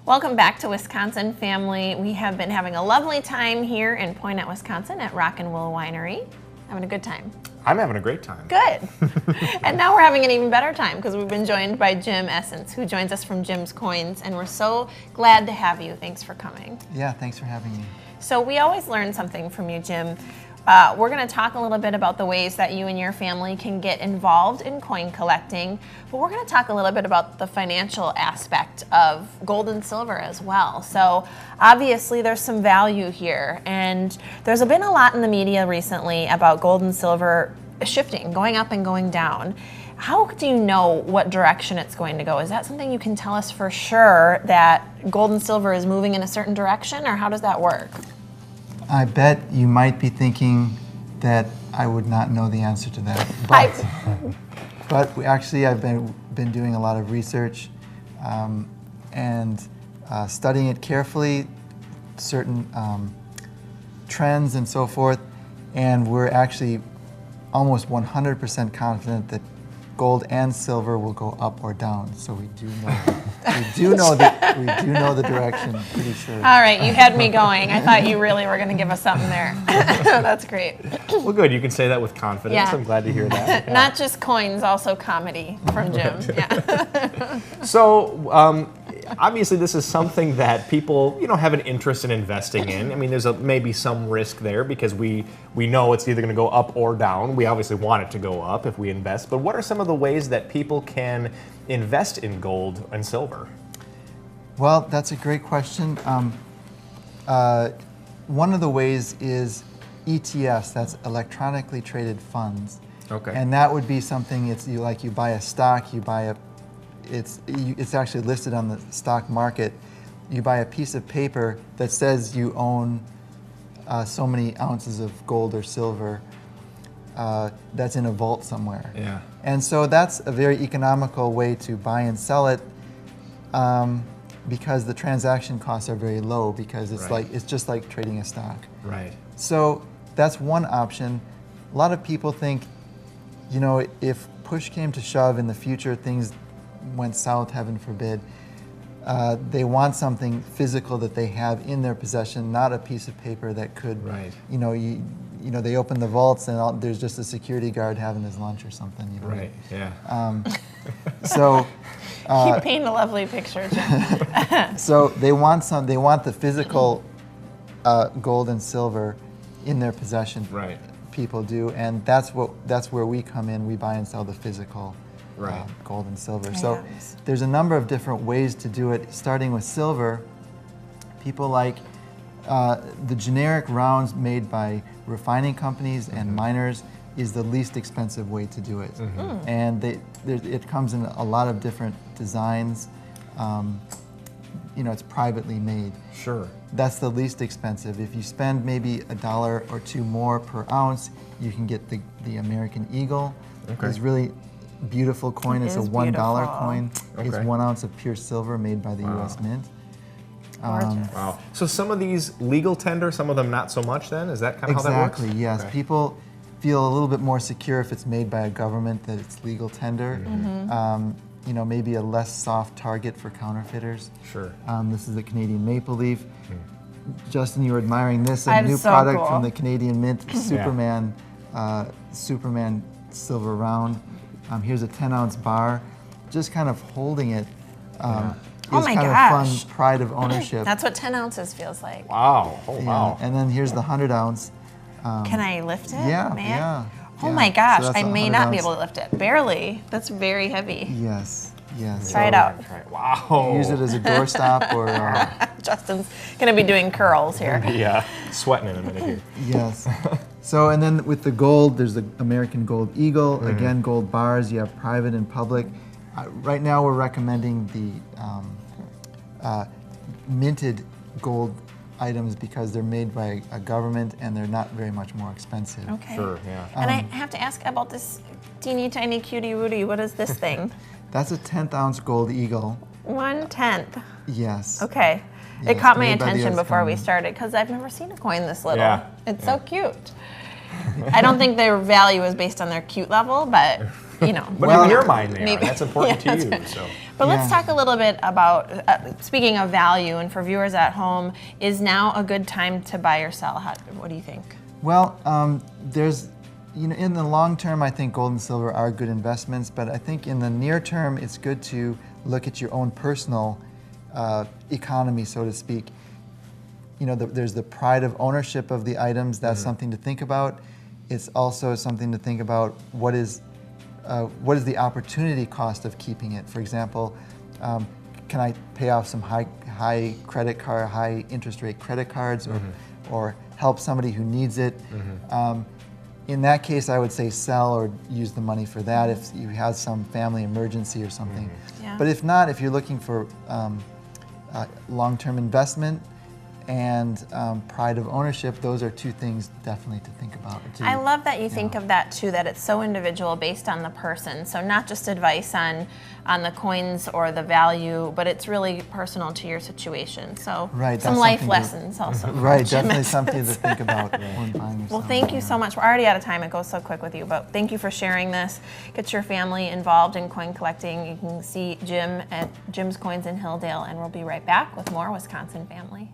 Welcome back to Wisconsin Family. We have been having a lovely time here in Poynette, Wisconsin at Rock and Will Winery. Having a good time. I'm having a great time. Good. And now we're having an even better time because we've been joined by Jim Essence, who joins us from Jim's Coins, and we're so glad to have you. Thanks for coming. Yeah, thanks for having me. So we always learn something from you, Jim. We're going to talk a little bit about the ways that you and your family can get involved in coin collecting, but we're going to talk a little bit about the financial aspect of gold and silver as well. So obviously there's some value here, and there's been a lot in the media recently about gold and silver shifting, going up and going down. How do you know what direction it's going to go? Is that something you can tell us for sure, that gold and silver is moving in a certain direction, or how does that work? I bet you might be thinking that I would not know the answer to that. But actually, I've been doing a lot of research and studying it carefully, certain trends and so forth, and we're actually almost 100% confident that gold and silver will go up or down. So we do know the direction, pretty sure. All right, you had me going. I thought you really were going to give us something there. That's great. Well, good. You can say that with confidence. Yeah. I'm glad to hear that. Yeah. Not just coins, also comedy from Jim. Yeah. So, obviously, this is something that people, have an interest in investing in. I mean, there's maybe some risk there because we know it's either going to go up or down. We obviously want it to go up if we invest. But what are some of the ways that people can invest in gold and silver? Well, that's a great question. One of the ways is ETFs, that's electronically traded funds. Okay. And that would be something, you buy a stock, it's actually listed on the stock market. You buy a piece of paper that says you own so many ounces of gold or silver that's in a vault somewhere. Yeah. And so that's a very economical way to buy and sell it because the transaction costs are very low because it's just like trading a stock. Right. So that's one option. A lot of people think, if push came to shove in the future, things went south, heaven forbid, they want something physical that they have in their possession, not a piece of paper that could, right. They open the vaults and there's just a security guard having his lunch or something. Right. Yeah. So. You paint a lovely picture, Jim. So they want the physical gold and silver in their possession. Right. People do, and that's where we come in. We buy and sell the physical. Right. Gold and silver. So there's a number of different ways to do it, starting with silver. People like the generic rounds made by refining companies and miners is the least expensive way to do it. And it comes in a lot of different designs. It's privately made. Sure. That's the least expensive. If you spend maybe $1 or $2 more per ounce, you can get the American Eagle. Okay. It's really beautiful coin. It's a $1 coin. Okay. It's 1 ounce of pure silver made by the U.S. Mint. Wow. So some of these legal tender, some of them not so much then? Is that kind of how that works? Exactly, yes. Okay. People feel a little bit more secure if it's made by a government that it's legal tender. Maybe a less soft target for counterfeiters. Sure. This is the Canadian Maple Leaf. Justin, you were admiring this, a That new is so product cool. from the Canadian Mint, Superman Silver Round. Here's a 10-ounce bar. Just kind of holding it is Oh my kind gosh. of fun, pride of ownership. That's what 10 ounces feels like. Wow. Oh, Yeah. wow. And then here's the 100-ounce. Can I lift it? Yeah, May I? yeah. Oh yeah. my gosh, So that's I may 100 not be ounce. able to lift it. Barely. That's very heavy. Yes, yes. Try it out. Wow. Use it as a doorstop or Justin's going to be doing curls here. Yeah. Sweating in a minute here. yes. So and then with the gold, there's the American Gold Eagle. Again, gold bars. You have private and public. Right now, we're recommending the minted gold items because they're made by a government and they're not very much more expensive. Okay. Sure, yeah. And I have to ask about this teeny tiny cutie Woody. What is this thing? That's a 10th ounce gold eagle. 1/10. Yes. Okay. It Yes, caught my made by the attention US before we government. started because I've never seen a coin this little. Yeah. It's so cute. I don't think their value is based on their cute level, but you know. But Well, in your mind, they maybe. are. That's important Yeah, to you. that's So. But let's Yeah. talk a little bit about, speaking of value, and for viewers at home, is now a good time to buy or sell? What do you think? Well, there's, in the long term, I think gold and silver are good investments, but I think in the near term, it's good to look at your own personal economy, so to speak. There's the pride of ownership of the items. That's something to think about. It's also something to think about what is the opportunity cost of keeping it. For example, can I pay off some high credit card, high interest rate credit cards, or help somebody who needs it? In that case, I would say sell or use the money for that if you have some family emergency or something. Yeah. But if not, if you're looking for long-term investment and pride of ownership, those are two things definitely to think about. I love that you think of that too, that it's so individual based on the person. So not just advice on the coins or the value, but it's really personal to your situation. So Right, some that's life something lessons also. Right, Jim definitely has something to said. think about when buying or Well, selling. thank you so much. We're already out of time. It goes so quick with you, but thank you for sharing this. Get your family involved in coin collecting. You can see Jim at Jim's Coins in Hilldale, and we'll be right back with more Wisconsin Family.